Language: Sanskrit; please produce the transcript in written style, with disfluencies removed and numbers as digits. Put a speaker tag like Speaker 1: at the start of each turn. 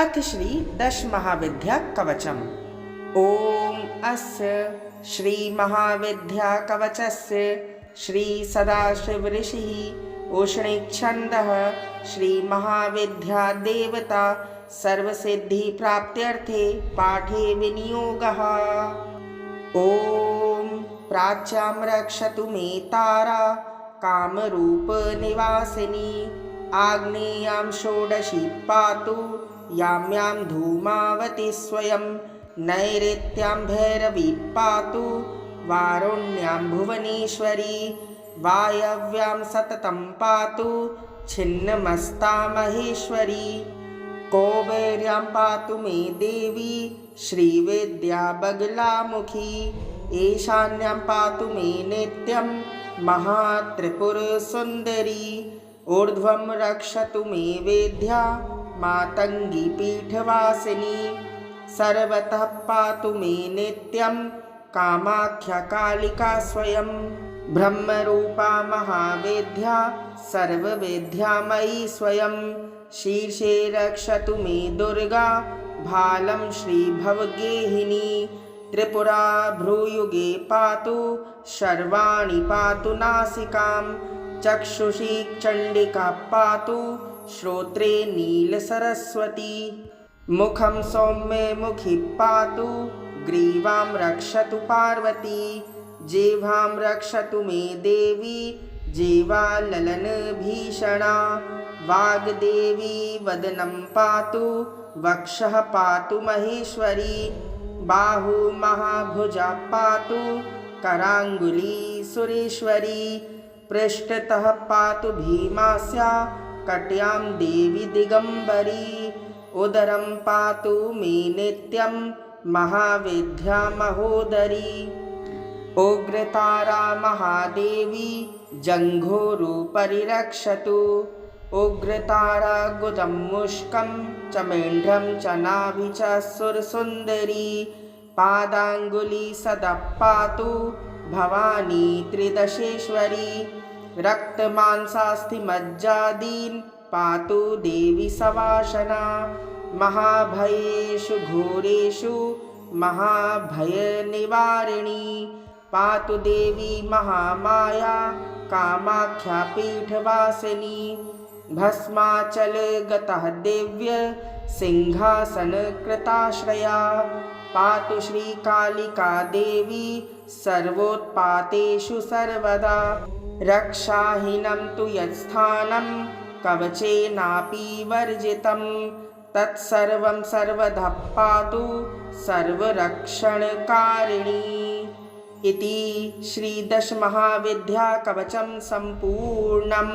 Speaker 1: अथ श्री दश महाविद्या कवचम्। ओम अस्य श्री महाविद्या कवचस्य श्री सदाशिव ऋषिः उष्णिच्छन्दः श्री महाविद्या देवता सर्वसिद्धि प्राप्त्यर्थे पाठे विनियोगः। ओम प्राच्यां रक्षतु मे तारा कामरूप निवासिनी आग्नेयां षोडशी पातु याम्यां धूमावती स्वयं नैऋत्यां भैरवी पातु वारुण्यां भुवनेश्वरी वायव्यां सततं पातु छिन्नमस्ता महेश्वरी कौबेर्यां पातु मे देवी श्रीविद्या बगलामुखी ईशान्यां पातु मे नित्यं महात्रिपुरसुन्दरी ऊर्ध्वं रक्षतु मे वेद्या मातङ्गी पीठवासिनी सर्वतः पातु मे नित्यं कामाख्या कालिका स्वयं ब्रह्मरूपा महावेद्या सर्ववेद्यामयी स्वयं शीर्षे रक्षतु मे दुर्गा भालं श्रीभवगेहिनी त्रिपुरा भ्रूयुगे पातु शर्वाणि पातु नासिकां चक्षुषी चण्डिका पातु श्रोत्रे नीलसरस्वती मुखं सौम्ये मुखी पातु ग्रीवां रक्षतु पार्वती जिह्वां रक्षतु मे देवी जिह्वाललन भीषणा वाग्देवी वदनं पातु वक्षः पातु महेश्वरी बाहु महाभुजा पातु कराङ्गुली सुरेश्वरी पृष्ठतः पातु भीमास्या कट्यां देवी दिगंबरी उदरं पातु मे नित्यं महाविद्या महोदरी उग्रतारा महादेवी जङ्घोरुपरि रक्षतु उग्रतारा गुजं मुष्कं च मेढ्रं च नाभि च सुरसुन्दरी पादाङ्गुली सदा पातु भवानी त्रिदशेश्वरी रक्तमांसास्थिमज्जादीन् पातु देवी सवाशना महाभयेषु घोरेषु महाभयनिवारिणी पातु देवी महामाया कामाख्या पीठवासिनी भस्माचलगतः दिव्य सिंहासनकृताश्रया पातु श्रीकालिका देवी सर्वोत्पातेषु सर्वदा रक्षाहीनं तु यत्स्थानं कवचेनापि वर्जितं तत्सर्वं सर्वदा पातु सर्वरक्षणकारिणी। इति श्री दश महाविद्या कवचं सम्पूर्णम्।